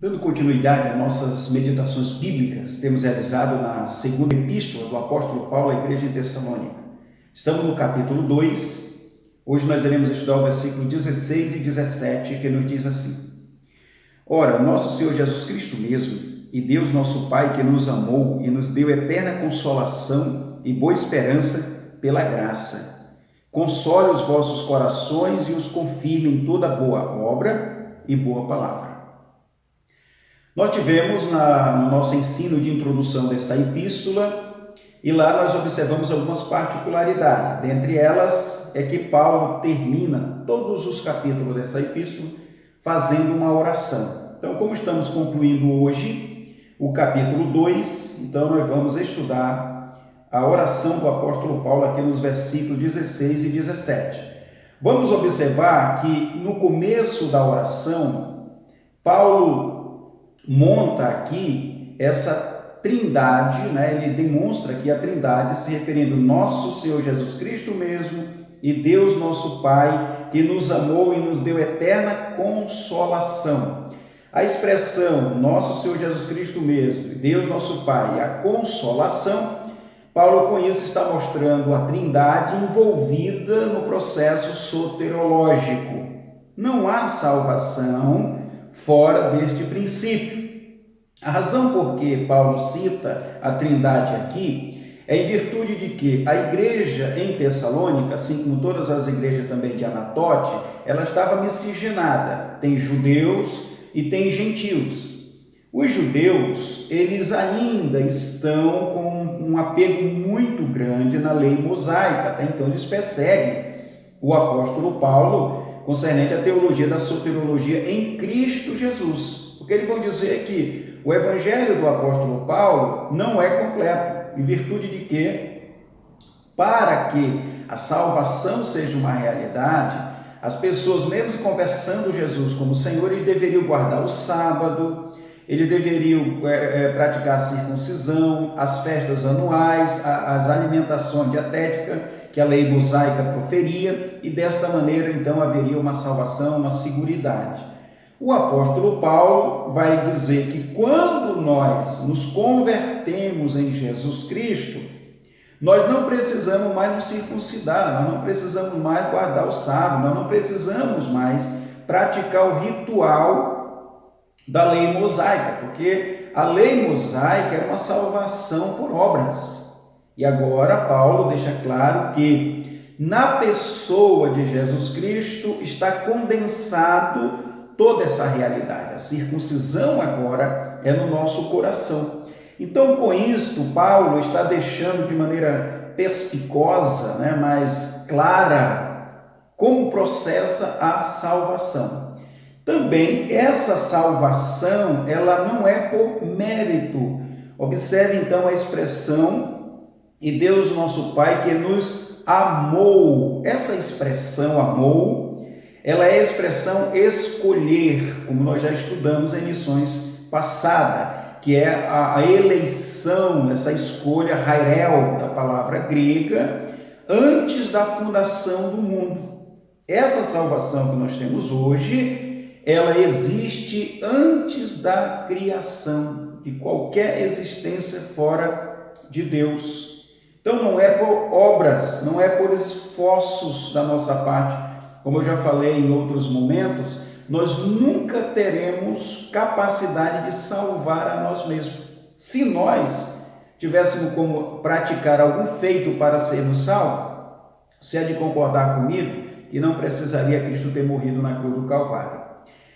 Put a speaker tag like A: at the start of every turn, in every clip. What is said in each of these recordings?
A: Dando continuidade às nossas meditações bíblicas, temos realizado na segunda epístola do apóstolo Paulo à igreja em Tessalônica. Estamos no capítulo 2, hoje nós iremos estudar o versículo 16 e 17, que nos diz assim: Ora, nosso Senhor Jesus Cristo mesmo, e Deus nosso Pai, que nos amou e nos deu eterna consolação e boa esperança pela graça, console os vossos corações e os confirme em toda boa obra e boa palavra. Nós tivemos no nosso ensino de introdução dessa epístola, e lá nós observamos algumas particularidades. Dentre elas é que Paulo termina todos os capítulos dessa epístola fazendo uma oração. Então, como estamos concluindo hoje o capítulo 2, então nós vamos estudar a oração do apóstolo Paulo aqui nos versículos 16 e 17. Vamos observar que no começo da oração, Paulo monta aqui essa trindade, ele demonstra aqui a trindade se referindo ao nosso Senhor Jesus Cristo mesmo e Deus nosso Pai, que nos amou e nos deu eterna consolação. A expressão nosso Senhor Jesus Cristo mesmo, Deus nosso Pai e a consolação, Paulo com isso está mostrando a trindade envolvida no processo soterológico. Não há salvação fora deste princípio. A razão por que Paulo cita a trindade aqui é em virtude de que a igreja em Tessalônica, assim como todas as igrejas também de Anatote, ela estava miscigenada, tem judeus e tem gentios. Os judeus, eles ainda estão com um apego muito grande na lei mosaica, até então eles perseguem o apóstolo Paulo concernente à teologia da soteriologia em Cristo Jesus. O que eles vão dizer é que o evangelho do apóstolo Paulo não é completo, em virtude de que, para que a salvação seja uma realidade, as pessoas, mesmo confessando Jesus como Senhor, eles deveriam guardar o sábado, eles deveriam praticar a circuncisão, as festas anuais, as alimentações dietéticas que a lei mosaica proferia, e desta maneira então haveria uma salvação, uma seguridade. O apóstolo Paulo vai dizer que quando nós nos convertemos em Jesus Cristo, nós não precisamos mais nos circuncidar, nós não precisamos mais guardar o sábado, nós não precisamos mais praticar o ritual da lei mosaica, porque a lei mosaica era uma salvação por obras. E agora Paulo deixa claro que na pessoa de Jesus Cristo está condensado toda essa realidade. A circuncisão agora é no nosso coração. Então, com isto, Paulo está deixando de maneira perspicaz, mais clara, como processa a salvação. Também essa salvação, ela não é por mérito. Observe então a expressão e Deus nosso Pai que nos amou. Essa expressão amou, ela é a expressão escolher, como nós já estudamos em lições passadas, que é a eleição, essa escolha, hairel, da palavra grega, antes da fundação do mundo. Essa salvação que nós temos hoje, ela existe antes da criação, de qualquer existência fora de Deus. Então não é por obras, não é por esforços da nossa parte. Como eu já falei em outros momentos, nós nunca teremos capacidade de salvar a nós mesmos. Se nós tivéssemos como praticar algum feito para sermos salvos, você há de concordar comigo que não precisaria Cristo ter morrido na cruz do Calvário.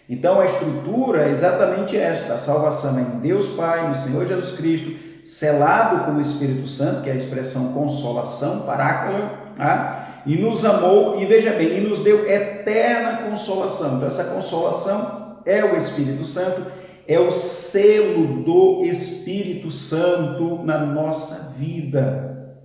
A: Então a estrutura é exatamente esta: a salvação é em Deus Pai, no Senhor Jesus Cristo, selado com o Espírito Santo, que é a expressão consolação, parácleo, e nos amou, e veja bem, e nos deu eterna consolação. Então essa consolação é o Espírito Santo, é o selo do Espírito Santo na nossa vida.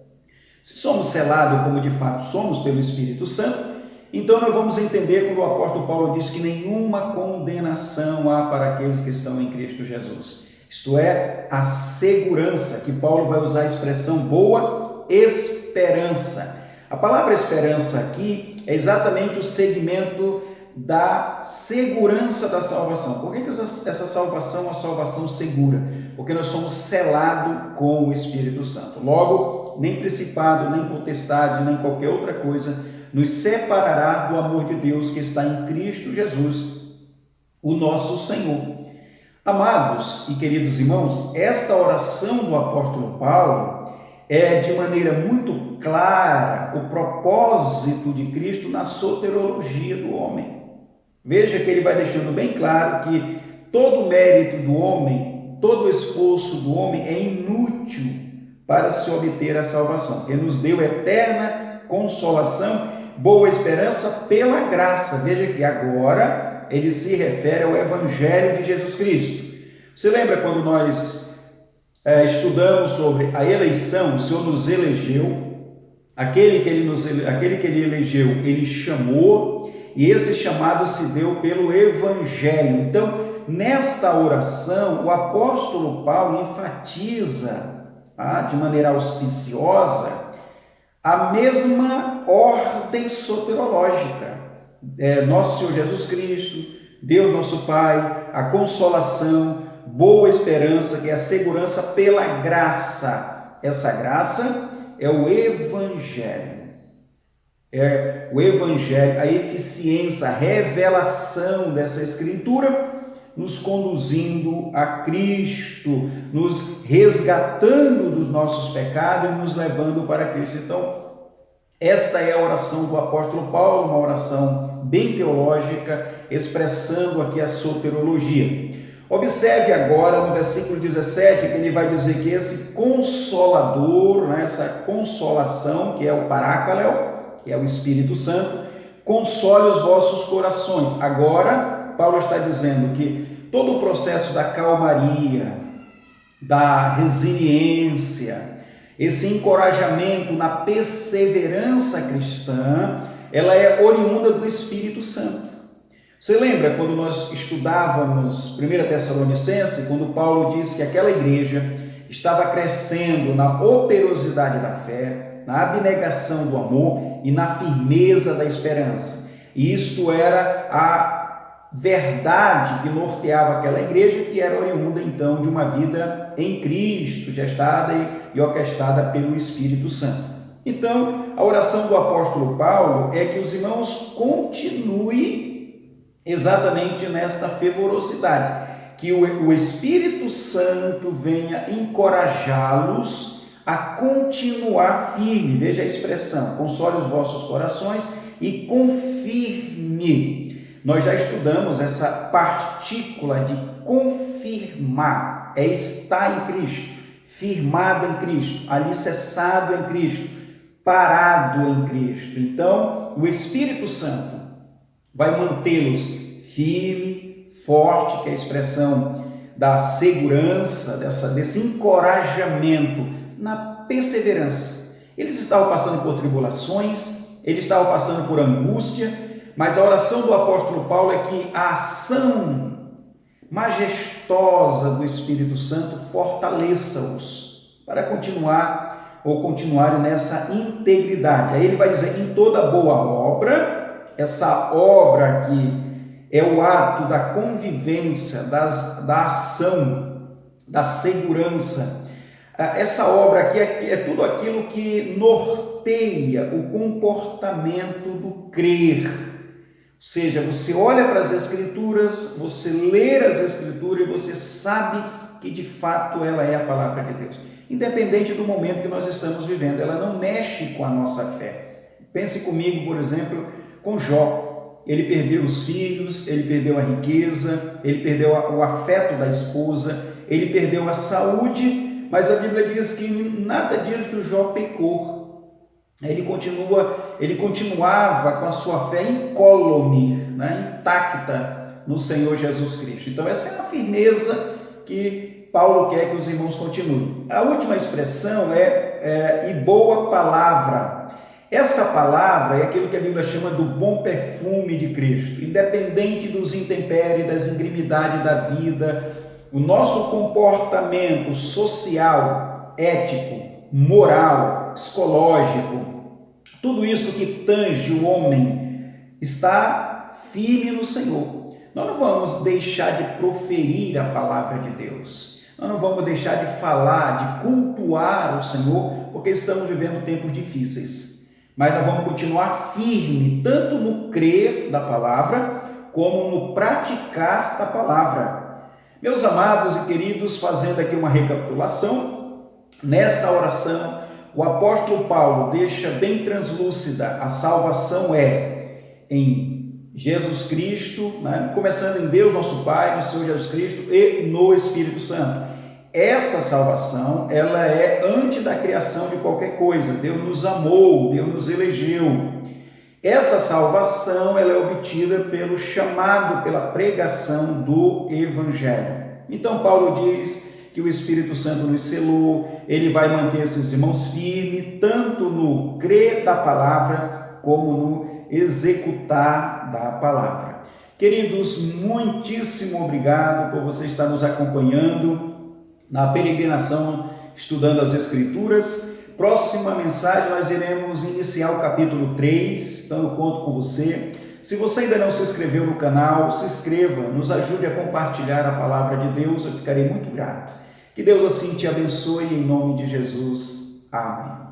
A: Se somos selados, como de fato somos pelo Espírito Santo, então nós vamos entender quando o apóstolo Paulo diz que nenhuma condenação há para aqueles que estão em Cristo Jesus. Isto é, a segurança, que Paulo vai usar a expressão boa esperança. A palavra esperança aqui é exatamente o segmento da segurança da salvação. Por que essa salvação é uma salvação segura? Porque nós somos selados com o Espírito Santo. Logo, nem principado, nem potestade, nem qualquer outra coisa nos separará do amor de Deus que está em Cristo Jesus, o nosso Senhor. Amados e queridos irmãos, esta oração do apóstolo Paulo é de maneira muito clara o propósito de Cristo na soteriologia do homem. Veja que ele vai deixando bem claro que todo o mérito do homem, todo o esforço do homem é inútil para se obter a salvação. Ele nos deu eterna consolação, boa esperança pela graça. Veja que agora ele se refere ao Evangelho de Jesus Cristo. Você lembra quando nós estudamos sobre a eleição? O Senhor nos elegeu, aquele que ele elegeu, ele chamou, e esse chamado se deu pelo Evangelho. Então, nesta oração, o apóstolo Paulo enfatiza de maneira auspiciosa a mesma ordem soterológica. Nosso Senhor Jesus Cristo, Deus nosso Pai, a consolação, boa esperança, que é a segurança pela graça. Essa graça é o Evangelho. É o Evangelho, a eficiência, a revelação dessa Escritura, nos conduzindo a Cristo, nos resgatando dos nossos pecados e nos levando para Cristo. Então, esta é a oração do apóstolo Paulo, uma oração bem teológica, expressando aqui a soteriologia. Observe agora no versículo 17, que ele vai dizer que esse Consolador, essa consolação, que é o Parácleo, que é o Espírito Santo, console os vossos corações. Agora, Paulo está dizendo que todo o processo da calmaria, da resiliência, esse encorajamento na perseverança cristã, ela é oriunda do Espírito Santo. Você lembra quando nós estudávamos 1 Tessalonicenses, quando Paulo disse que aquela igreja estava crescendo na operosidade da fé, na abnegação do amor e na firmeza da esperança. E isto era a verdade que norteava aquela igreja, que era oriunda então de uma vida em Cristo, gestada e orquestrada pelo Espírito Santo. Então, a oração do apóstolo Paulo é que os irmãos continuem exatamente nesta fervorosidade, que o Espírito Santo venha encorajá-los a continuar firme. Veja a expressão, console os vossos corações e confirme. Nós já estudamos essa partícula de confirmar, é estar em Cristo, firmado em Cristo, alicerçado em Cristo, parado em Cristo. Então, o Espírito Santo vai mantê-los firme, forte, que é a expressão da segurança, desse encorajamento na perseverança. Eles estavam passando por tribulações, eles estavam passando por angústia, mas a oração do apóstolo Paulo é que a ação majestosa do Espírito Santo fortaleça-os para continuarem nessa integridade. Aí ele vai dizer, em toda boa obra. Essa obra aqui é o ato da convivência, da ação, da segurança. Essa obra aqui é tudo aquilo que norteia o comportamento do crer. Ou seja, você olha para as Escrituras, você lê as Escrituras e você sabe que de fato ela é a palavra de Deus. Independente do momento que nós estamos vivendo, ela não mexe com a nossa fé. Pense comigo, por exemplo, com Jó. Ele perdeu os filhos, ele perdeu a riqueza, ele perdeu o afeto da esposa, ele perdeu a saúde, mas a Bíblia diz que nada disso Jó pecou. Ele continuava com a sua fé incólume, intacta no Senhor Jesus Cristo. Então essa é a firmeza que Paulo quer que os irmãos continuem. A última expressão é e boa palavra. Essa palavra é aquilo que a Bíblia chama do bom perfume de Cristo. Independente dos intempéries, das ingrimidades da vida, o nosso comportamento social, ético, moral, psicológico, tudo isso que tange o homem está firme no Senhor. Nós não vamos deixar de proferir a palavra de Deus. Nós não vamos deixar de falar, de cultuar o Senhor, porque estamos vivendo tempos difíceis. Mas nós vamos continuar firme, tanto no crer da palavra, como no praticar da palavra. Meus amados e queridos, fazendo aqui uma recapitulação, nesta oração, o apóstolo Paulo deixa bem translúcida: a salvação é em Jesus Cristo, né? Começando em Deus nosso Pai, no Senhor Jesus Cristo e no Espírito Santo. Essa salvação, ela é antes da criação de qualquer coisa. Deus nos amou, Deus nos elegeu. Essa salvação, ela é obtida pelo chamado, pela pregação do Evangelho. Então Paulo diz que o Espírito Santo nos selou, ele vai manter esses irmãos firmes, tanto no crer da palavra, como no executar da palavra. Queridos, muitíssimo obrigado por você estar nos acompanhando na peregrinação, estudando as Escrituras. Próxima mensagem, nós iremos iniciar o capítulo 3, então eu conto com você. Se você ainda não se inscreveu no canal, se inscreva, nos ajude a compartilhar a palavra de Deus, eu ficarei muito grato. Que Deus assim te abençoe em nome de Jesus. Amém.